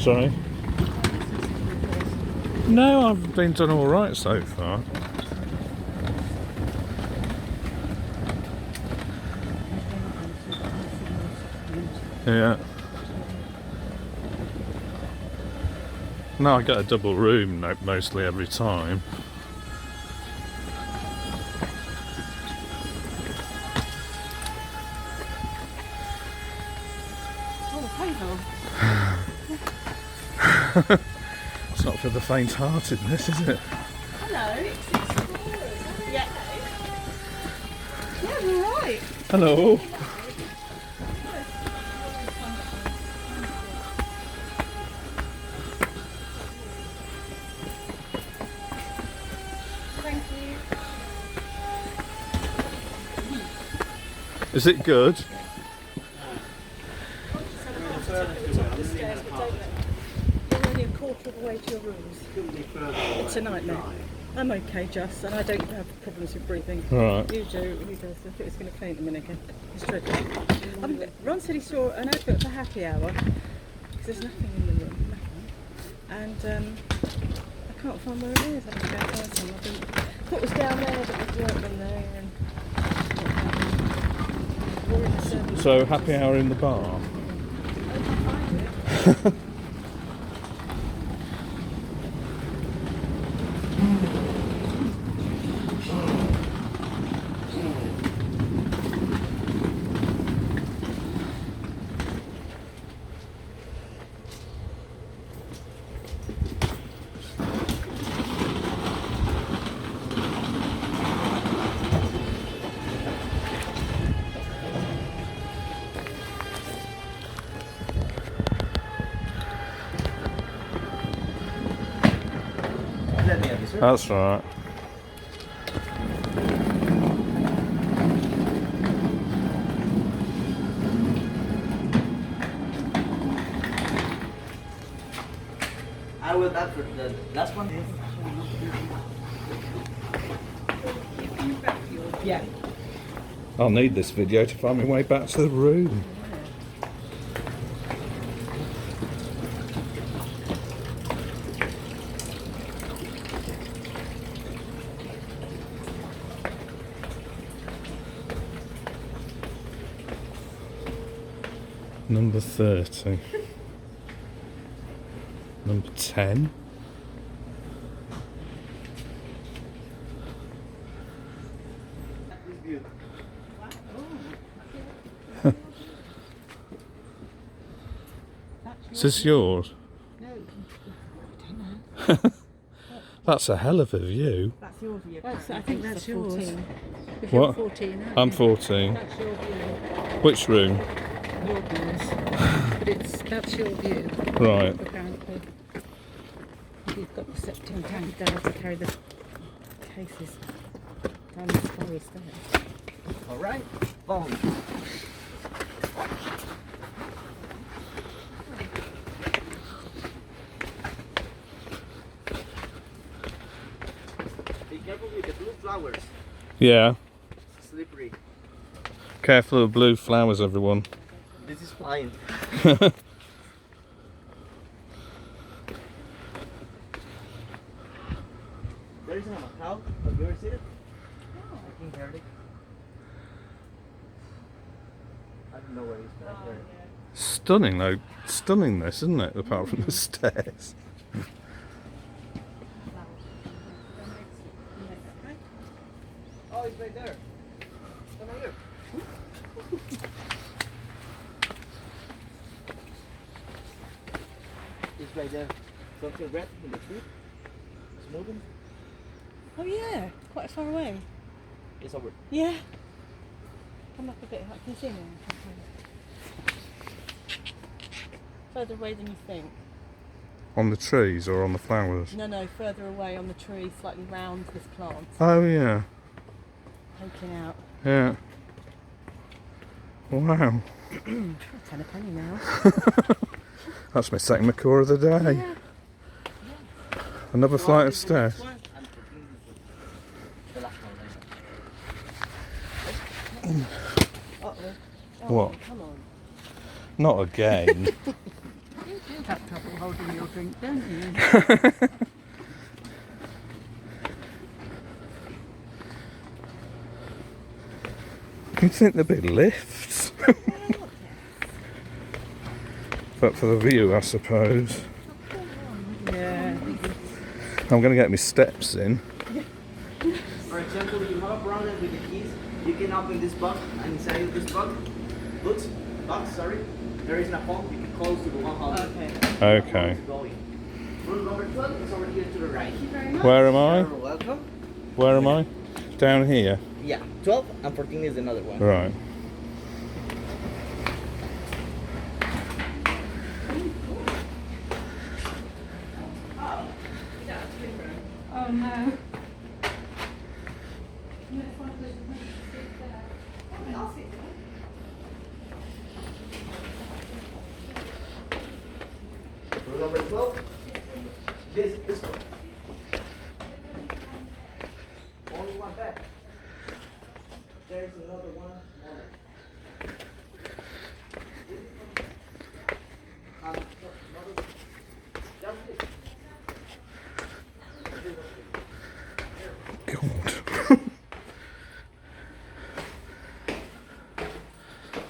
Sorry? No, I've been done all right so far. Yeah. No, I get a double room mostly every time. It's not for the faint-hearted, this, is it? Hello, it's yeah. Yeah, we're right. Hello. Thank you. Is it good? You're only a quarter of the way to your rooms. It's a nightmare. I'm okay, Just, and I don't have problems with breathing. Right. You do. He does. I think it's going to faint a minute again. It's dreadful. Ron said he saw an advert for happy hour because there's nothing in the room, nothing. And I can't find where it is. I have to go and find some. I thought it was down there, but there's work in there. And we're in the service. So, happy hour in the bar? That's right. I will add for the last one. Yeah. I'll need this video to find my way back to the room. Number 30. Number 10. Is this yours? No, I don't know. That's a hell of a view. That's your view. I think that's yours. If What? You're 14, aren't I'm you? 14. That's your view. Which room? Your views. But that's your view. Right. Apparently. You've got the septum tank down to carry the cases down the spiral stairs. Alright, boom. Be careful with the blue flowers. Yeah. It's slippery. Careful of blue flowers, everyone. This is flying. There is a Macau. Have you ever seen it? No. I think heard it. I don't know where it is, but I've heard it. Stunning though. Stunning this, isn't it? Apart from the stairs. Oh, it's right there. Come over here. It's right there. Something red in the tree. It's moving. Oh yeah, quite far away. It's over. Yeah. Come up a bit. I can see me. Further away than you think. On the trees or on the flowers? No, further away on the tree, slightly round this plant, Oh yeah. poking out. Yeah. Wow. 10 a penny now. That's my second macaw of the day. Yeah. Another flight of stairs. The last one. Uh-oh. What? Come on. Not again. tap while holding your drink, don't you? You'd think there'd be lifts. But for the view, I suppose. Yeah. I'm going to get my steps in. For example, you have a problem with the keys, you can open this box, and inside of this box, there is a phone, you can call to the 100. Okay. Okay. Room number 12 is over here to the right. Where am I? You're welcome. Where am I? Down here. Yeah, 12 and 14 is another one. Right. Oh no. Room number 12, this one. Only one bed. There's another one. God.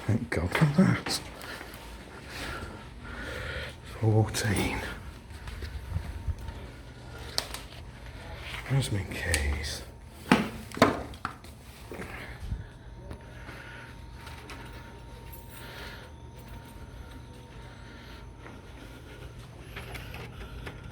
Thank God for that. 14. Where's my keys?